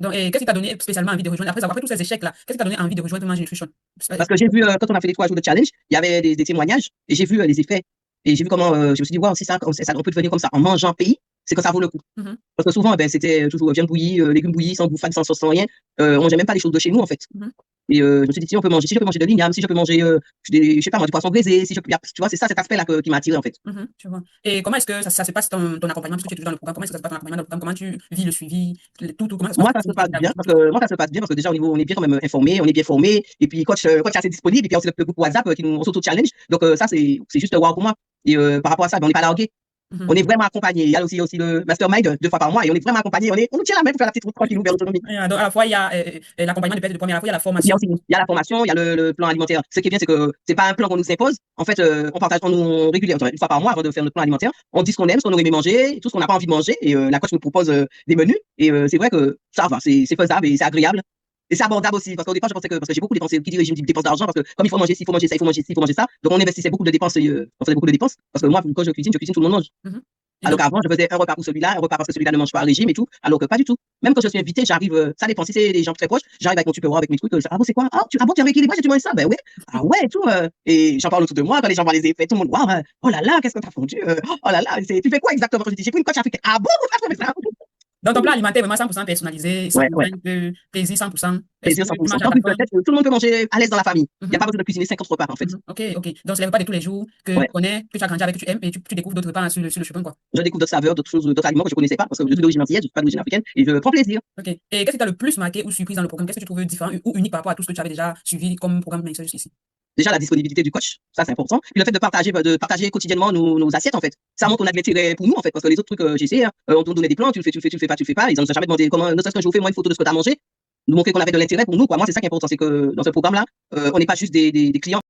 Donc, et qu'est-ce qui t'a donné spécialement envie de rejoindre, après avoir fait tous ces échecs-là, qu'est-ce qui t'a donné envie de rejoindre Mange Nutrition? Parce que j'ai vu, quand on a fait les 3 jours de challenge, il y avait des témoignages et j'ai vu les effets. Et j'ai vu comment, je me suis dit, waouh, si ça, on peut devenir comme ça en mangeant pays, c'est que ça vaut le coup. Mhm, Parce que souvent, ben, c'était toujours viande bouillie, légumes bouillis, sans bouffade, sans sauce, sans rien. On mangeait même pas les choses de chez nous, en fait. mhm, Et je me suis dit, si on peut manger, si je peux manger de l'igname, si je peux manger, je sais pas, moi, du poisson braisé, si je peux, tu vois, c'est ça, cet aspect-là qui m'a attiré, en fait. tu vois. Et comment est-ce que ça se passe ton accompagnement, parce que tu es toujours dans le programme, comment est-ce que ça se passe ton accompagnement dans le programme, comment tu vis le suivi, tout, comment ça se passe Moi, ça se passe bien, parce que, moi, ça se passe bien, parce que déjà, au niveau, on est bien quand même informé, on est bien formé, et puis, coach est assez disponible, et puis, il y a aussi le groupe WhatsApp qui nous, on s'auto-challenge. Donc, ça, c'est juste wow pour moi. Et par rapport à ça, ben, on n'est pas largué. Mhm. On est vraiment accompagné. Il y a aussi le mastermind 2 fois par mois, et on est vraiment accompagné. On nous tient la main pour faire la petite route tranquille vers l'autonomie. Donc, à la fois, il y a l'accompagnement de perte de poids, mais à la fois, il y a la Il y a formation. aussi, il y a la formation, il y a le plan alimentaire. Ce qui est bien, c'est que c'est pas un plan qu'on nous impose. En fait, on partage, on régulièrement, une fois par mois, avant de faire notre plan alimentaire, on dit ce qu'on aime, ce qu'on aurait aimé manger, tout ce qu'on n'a pas envie de manger, et la coach nous propose des menus, et c'est vrai que ça va, c'est faisable et c'est agréable. Et c'est abordable aussi, parce qu'au départ, je pensais que, parce que j'ai beaucoup dépensé, qui dit régime dit dépenses d'argent, parce que comme il faut manger ci, il faut manger ça, il faut manger ci, il faut manger ça, donc on investissait beaucoup de dépenses, on faisait beaucoup de dépenses, parce que moi, quand je cuisine, tout le monde mange. Mhm. Et Alors donc, qu'avant, je faisais un repas pour celui-là, un repas parce que celui-là ne mange pas à régime et tout. Alors que pas du tout. Même quand je suis invité, j'arrive, ça dépend. Si c'est des gens très proches, j'arrive avec mon tupperware, avec mes trucs. Ah bon, c'est quoi? Ah bon, tu es rééquilibré, tu manges ça? Ben ouais. Ah ouais, et tout. Et j'en parle autour de moi, quand les gens voient les effets, tout le monde, waouh, oh là là, qu'est-ce que t'as fondu? Oh là là, tu fais quoi exactement? Je dis, j'ai pris une coach africaine. Ah bon, ça fait ça? dans ton plan alimentaire, vraiment 100% personnalisé, Ouais, ouais. 100% de plaisir, 100%. Est-ce Plaisir que tu 100%. manges à En ta plus, faim? peut-être, tout le monde peut manger à l'aise dans la famille. Il n'y a Mhm, pas besoin de cuisiner 50 repas, en fait. mhm. Ok, ok. Donc, c'est les repas de tous les jours que Ouais. tu connais, que tu as grandi avec, que tu aimes, et tu découvres d'autres repas sur le chemin, quoi. Je découvre d'autres saveurs, d'autres choses, d'autres aliments que je connaissais pas, parce que je suis Mhm. d'origine antillaise, je suis pas d'origine africaine, et je prends plaisir. Ok. Et qu'est-ce qui t'a le plus marqué ou surpris dans le programme? Qu'est-ce que tu trouves différent ou unique par rapport à tout ce que tu avais déjà suivi comme programme Mindset jusqu'ici? Déjà, la disponibilité du coach, ça c'est important. Puis le fait de partager quotidiennement nos assiettes, en fait. Ça montre qu'on a de l'intérêt pour nous, en fait, parce que les autres trucs, j'essaie, on te donnait des plans, tu le fais, tu le fais, tu le fais pas, tu le fais pas. Ils nous ont jamais demandé comment, ne serait-ce qu'un jour, fais-moi une photo de ce que tu as mangé. Nous montrer qu'on avait de l'intérêt pour nous, quoi. Moi, c'est ça qui est important, c'est que dans ce programme-là, on n'est pas juste des clients.